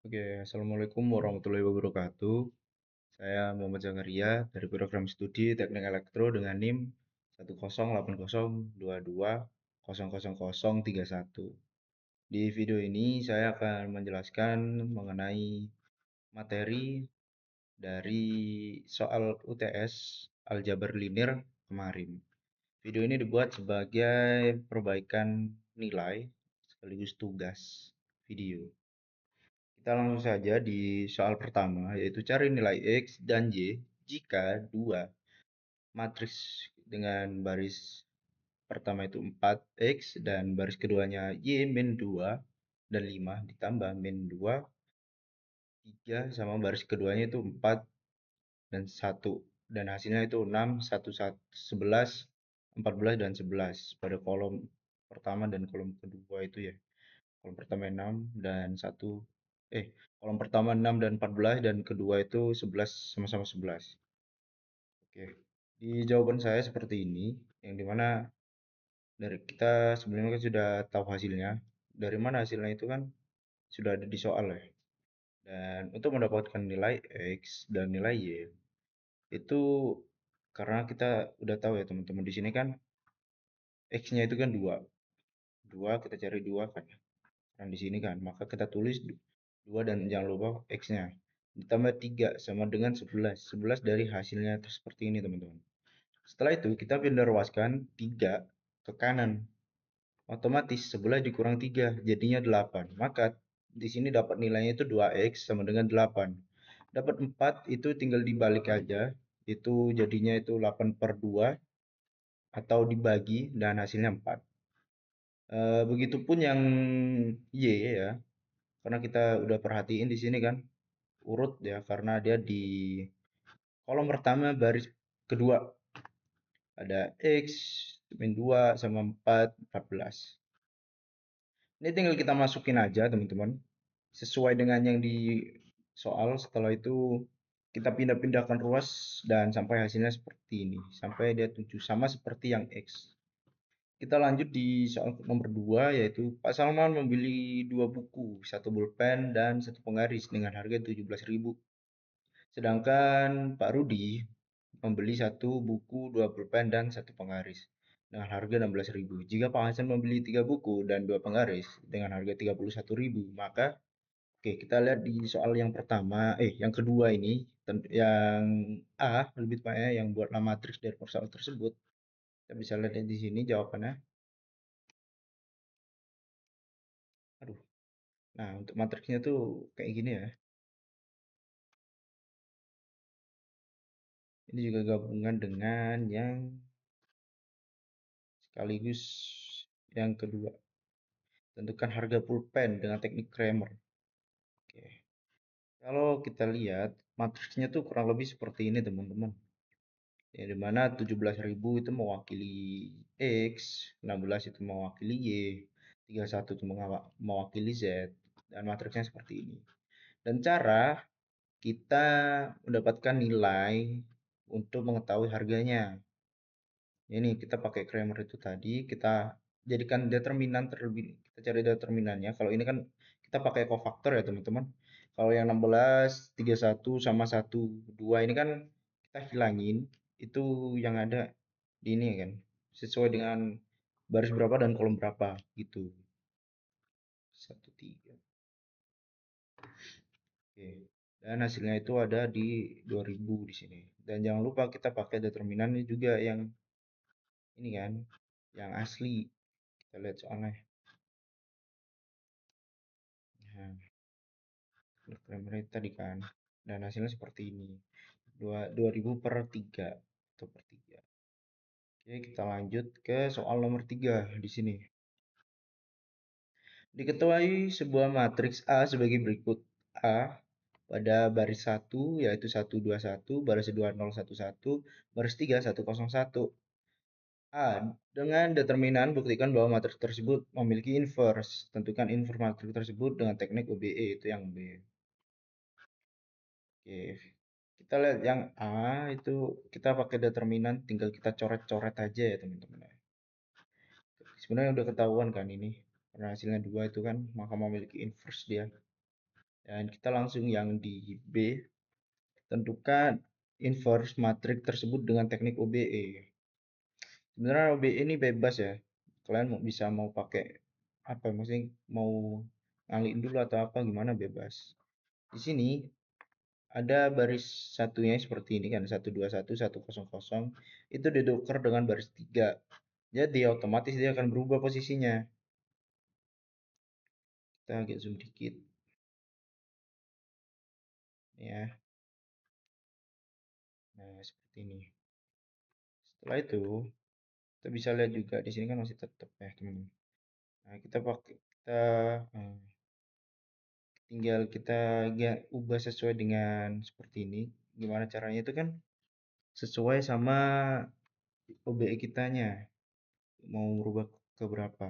Oke, Assalamualaikum warahmatullahi wabarakatuh. Saya Muhammad Zakaria dari program studi Teknik Elektro dengan NIM 1080222000031. Di video ini saya akan menjelaskan mengenai materi dari soal UTS Aljabar Linear kemarin. Video ini dibuat sebagai perbaikan nilai sekaligus tugas video. Kita langsung saja di soal pertama, yaitu cari nilai X dan Y jika dua matriks dengan baris pertama itu 4X dan baris keduanya Y min 2 dan 5 ditambah min 2, 3 sama baris keduanya itu 4 dan 1. Dan hasilnya itu 6, 1, 11, 14, dan 11 pada kolom pertama dan kolom kedua itu ya. Kolom pertama 6 dan satu kolom pertama 6 dan 14 dan kedua itu 11 sama-sama 11. Oke. Di jawaban saya seperti ini, yang dimana dari kita sebelumnya kan sudah tahu hasilnya. Dari mana hasilnya itu kan sudah ada di soal ya. Dan untuk mendapatkan nilai X dan nilai Y itu karena kita udah tahu ya teman-teman di sini kan X-nya itu kan 2. 2 kita cari 2 kan. Dan di sini kan, maka kita tulis 2 dan jangan lupa X-nya. Ditambah 3 sama dengan 11. 11 dari hasilnya seperti ini teman-teman. Setelah itu kita pindah ruaskan 3 ke kanan. Otomatis 11 dikurang 3 jadinya 8. Maka di sini dapat nilainya itu 2X sama dengan 8. Dapat 4 itu tinggal dibalik aja. Itu jadinya itu 8 per 2 atau dibagi dan hasilnya 4. Begitupun yang Y ya. Karena kita udah perhatiin di sini kan urut ya karena dia di kolom pertama baris kedua ada X min 2 sama 4 14. Ini tinggal kita masukin aja teman-teman sesuai dengan yang di soal. Setelah itu kita pindah-pindahkan ruas dan sampai hasilnya seperti ini, sampai dia 7 sama seperti yang X. Kita lanjut di soal nomor 2, yaitu Pak Salman membeli dua buku, satu pulpen dan satu penggaris dengan harga 17.000. Sedangkan Pak Rudi membeli satu buku, dua pulpen, dan satu penggaris dengan harga 16.000. Jika Pak Hasan membeli tiga buku dan dua penggaris dengan harga 31.000, maka oke, kita lihat di soal yang pertama, yang kedua ini, yang A lebih tepatnya yang buatlah matriks dari soal tersebut. Kita bisa lihat di sini jawabannya. Aduh. Nah, untuk matriksnya tuh kayak gini ya. Ini juga gabungan dengan yang sekaligus yang kedua. Tentukan harga pulpen dengan teknik Kramer. Oke. Kalau kita lihat matriksnya tuh kurang lebih seperti ini teman-teman. Ya, dimana 17.000 itu mewakili X, 16 itu mewakili Y, 31 itu mewakili Z, dan matriksnya seperti ini. Dan cara kita mendapatkan nilai untuk mengetahui harganya. Ini kita pakai Kramer itu tadi, kita jadikan determinan terlebih, kita cari determinannya. Kalau ini kan kita pakai cofactor ya teman-teman. Kalau yang 16, 31 sama 1, 2 ini kan kita hilangin, itu yang ada di ini kan, sesuai dengan baris berapa dan kolom berapa gitu. 1, 3. Oke. Dan hasilnya itu ada di 2000 di sini. Dan jangan lupa kita pakai determinannya juga yang ini kan, yang asli. Kita lihat soalnya. Nah, frame tadi kan. Dan hasilnya seperti ini. 2000 per 3 atau per 3. Oke, kita lanjut ke soal nomor 3 di sini. Diketahui sebuah matriks A sebagai berikut. A pada baris 1 yaitu 121, baris 2 011, baris 3 101. A. Dengan determinan buktikan bahwa matriks tersebut memiliki inverse. Tentukan inverse matriks tersebut dengan teknik OBE, itu yang B. Oke, kita lihat yang A itu kita pakai determinan, tinggal kita coret-coret aja ya teman-teman ya. Sebenarnya udah ketahuan kan ini, karena hasilnya 2 itu kan maka memiliki inverse dia. Dan kita langsung yang di B, tentukan inverse matrik tersebut dengan teknik OBE. Sebenarnya OBE ini bebas ya. Kalian mau pakai apa maksudnya mau ngaliin dulu atau apa gimana bebas. Di sini ada baris satunya seperti ini kan 121 100 itu ditukar dengan baris 3. Jadi otomatis dia akan berubah posisinya. Kita agak zoom dikit ya. Nah, seperti ini. Setelah itu kita bisa lihat juga di sini kan masih tetap ya, teman-teman. Nah, eh, tinggal kita ubah sesuai dengan seperti ini. Gimana caranya itu kan sesuai sama OBE kitanya. Mau merubah ke berapa.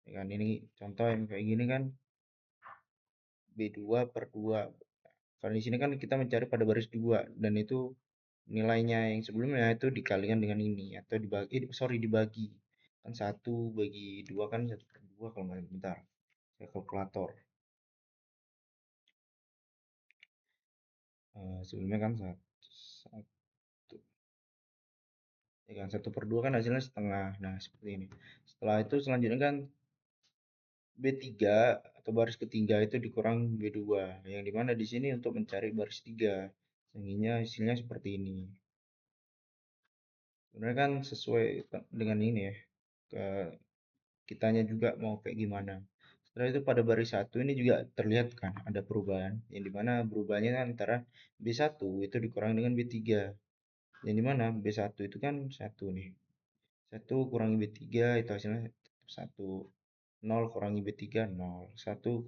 Ya kan ini contoh yang kayak gini kan B2/2. Kalau di sini kan kita mencari pada baris 2 dan itu nilainya yang sebelumnya itu dikalikan dengan ini atau dibagi dibagi kan 1/2 kan 1/2 kalau nggak bentar saya kalkulator. Sebelumnya kan satu ya kan 1/2 kan hasilnya setengah. Nah seperti ini. Setelah itu selanjutnya kan B3 atau baris ketiga itu dikurang B2 yang dimana di sini untuk mencari baris 3 sehingga hasilnya seperti ini. Sebenarnya kan sesuai dengan ini ya ke kitanya juga mau kayak gimana. Setelah itu pada baris satu ini juga terlihat kan ada perubahan yang dimana berubahnya antara B1 itu dikurangi dengan B3 yang dimana B1 itu kan satu nih, satu kurangi B3 itu hasilnya satu, nol kurangi B3 nol, satu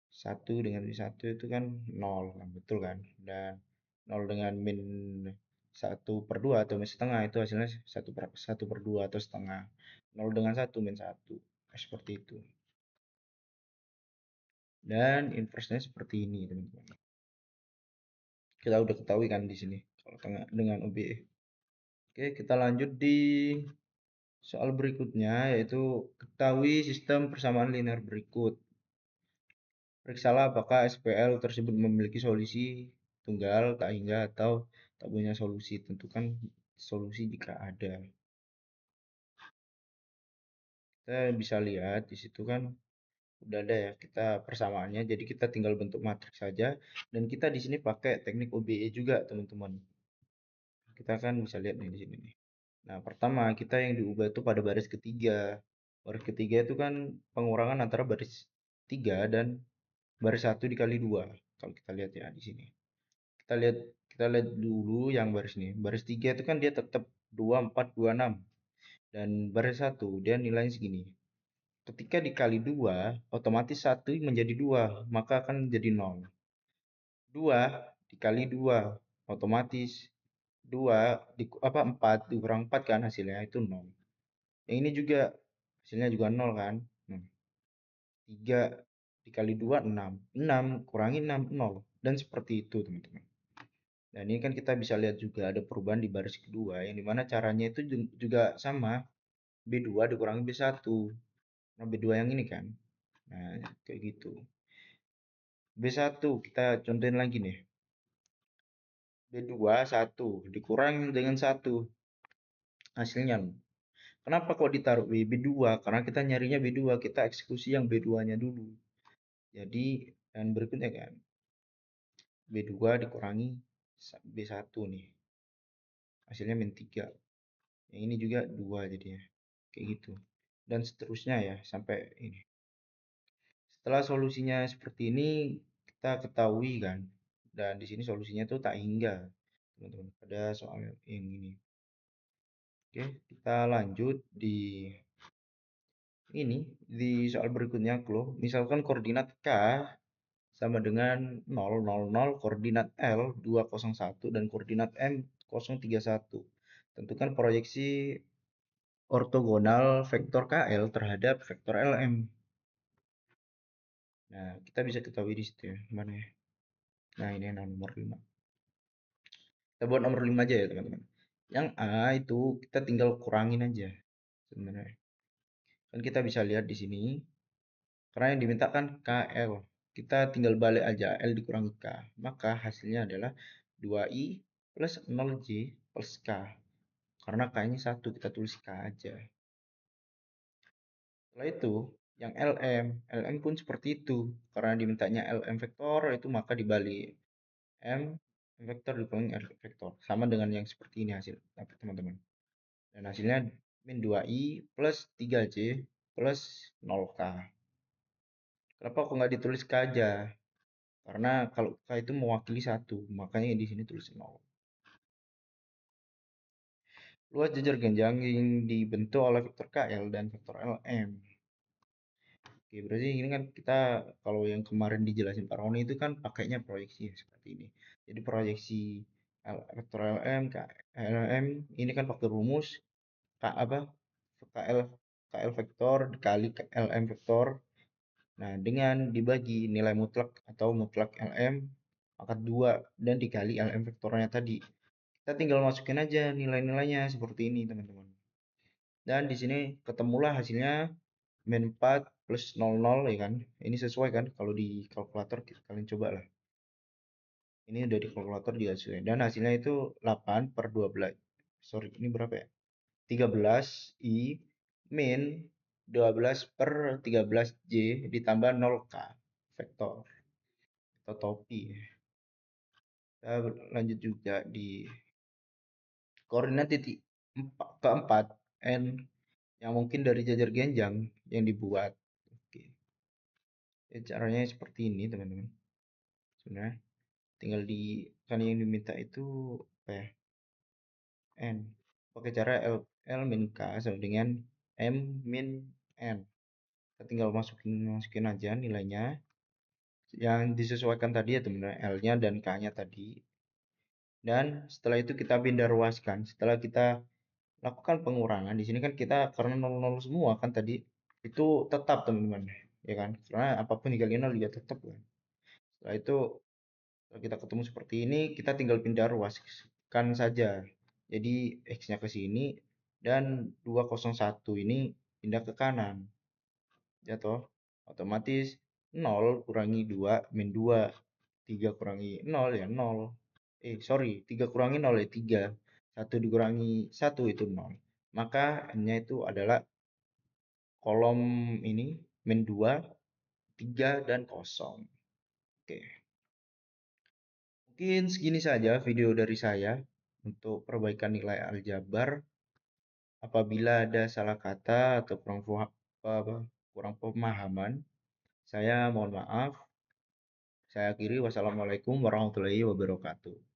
satu dengan B1 itu kan nol kan, betul kan, dan nol dengan min 1/2 atau min setengah itu hasilnya 1/2 atau setengah, nol dengan satu min satu, seperti itu. Dan inverse-nya seperti ini, teman-teman. Kita udah ketahui kan di sini kalau tengah dengan OBE. Oke, kita lanjut di soal berikutnya yaitu ketahui sistem persamaan linear berikut. Periksalah apakah SPL tersebut memiliki solusi tunggal, tak hingga, atau tak punya solusi. Tentukan solusi jika ada. Kita bisa lihat di situ kan udah ada ya kita persamaannya. Jadi kita tinggal bentuk matriks saja dan kita di sini pakai teknik OBE juga, teman-teman. Kita kan bisa lihat nih di sini nih. Nah, pertama kita yang diubah itu pada baris ketiga. Baris ketiga itu kan pengurangan antara baris 3 dan baris satu dikali 2. Kalau kita lihat ya di sini. Kita lihat kita lihat dulu yang baris ini. Baris 3 itu kan dia tetap 2426 dan baris satu dia nilainya segini. Ketika dikali 2, otomatis 1 menjadi 2, maka akan jadi 0. 2 dikali 2, otomatis 2 4 dikurang 4 kan hasilnya itu 0. Yang ini juga hasilnya juga 0 kan. 3 dikali 2 6. 6 kurangi 6 0. Dan seperti itu, teman-teman. Dan ini kan kita bisa lihat juga ada perubahan di baris kedua yang dimana caranya itu juga sama. B2 dikurangi B1. Nah, B2 yang ini kan. Nah, kayak gitu. B1 kita contohin lagi nih. B2 1 dikurangi dengan 1. Hasilnya. Kenapa kok ditaruh B2? Karena kita nyarinya B2, kita eksekusi yang B2-nya dulu. Jadi, dan berikutnya kan B2 dikurangi B1 nih. Hasilnya min 3. Yang ini juga 2 jadinya. Kayak gitu. Dan seterusnya ya sampai ini. Setelah solusinya seperti ini kita ketahui kan. Dan di sini solusinya tuh tak hingga, teman-teman. Pada soal yang ini. Oke, kita lanjut di ini di soal berikutnya, Klo. Misalkan koordinat K sama dengan 000, koordinat L 201 dan koordinat M 031. Tentukan proyeksi ortogonal vektor KL terhadap vektor LM. Nah, kita bisa ketahui di situ ya, mana ya? Nah, ini nomor 5. Kita buat nomor 5 aja ya, teman-teman. Yang A itu kita tinggal kurangin aja sebenarnya. Kan kita bisa lihat di sini Karena yang diminta kan KL. Kita tinggal balik aja L dikurangi K. Maka hasilnya adalah 2I plus 0J plus K. Karena K-nya 1, kita tulis K aja. Setelah itu, yang LM. LM pun seperti itu. Karena dimintanya LM vektor, itu maka dibalik. M vektor dikurangi R vektor. Sama dengan yang seperti ini hasil teman-teman. Dan hasilnya min 2I plus 3J plus 0K. Kenapa kok nggak ditulis K aja? Karena kalau K itu mewakili 1, makanya di sini tulis 0. Luas jajar genjang yang dibentuk oleh vektor KL dan vektor LM. Oke, berarti ini kan kita kalau yang kemarin dijelasin Pak Roni itu kan pakainya proyeksi seperti ini. Jadi proyeksi vektor LM, KLM ini kan pakai rumus K apa? KL KL vektor dikali LM vektor. Nah, dengan dibagi nilai mutlak atau mutlak LM pangkat 2 dan dikali LM vektornya tadi. Kita tinggal masukin aja nilai-nilainya seperti ini, teman-teman. Dan di sini ketemulah hasilnya min 4 plus 00 ya kan. Ini sesuai kan kalau di kalkulator kalian coba lah. Ini udah di kalkulator juga sesuai. Dan hasilnya itu 8 per 12. Sorry, ini berapa ya? 13 I min 12 per 13 J ditambah 0K vektor atau topi. Kita lanjut juga di koordinat titik keempat N yang mungkin dari jajar genjang yang dibuat. Oke. Ya, caranya seperti ini teman-teman. Sebenarnya tinggal di kan yang diminta itu apa ya? N. Pakai cara L min K sama dengan M min N. Kita tinggal masukin aja nilainya yang disesuaikan tadi ya teman-teman, L-nya dan K-nya tadi. Dan setelah itu kita pindah ruaskan. Setelah kita lakukan pengurangan, di sini kan kita karena 00 semua kan tadi itu tetap teman-teman, ya kan? Karena apapun dikali 0 juga tetap kan. Setelah itu kalau kita ketemu seperti ini, kita tinggal pindah ruaskan saja. Jadi X-nya ke sini dan 201 ini pindah ke kanan. Ya toh, otomatis 0 kurangi 2 min 2. 3 kurangi 0 ya 0. Sorry, 3 kurangi 0 ya 3. 1 dikurangi 1 itu 0. Maka N-nya itu adalah kolom ini min 2, 3, dan kosong. Oke. Mungkin segini saja video dari saya untuk perbaikan nilai aljabar. Apabila ada salah kata atau kurang pemahaman, saya mohon maaf. Saya akhiri. Wassalamualaikum warahmatullahi wabarakatuh.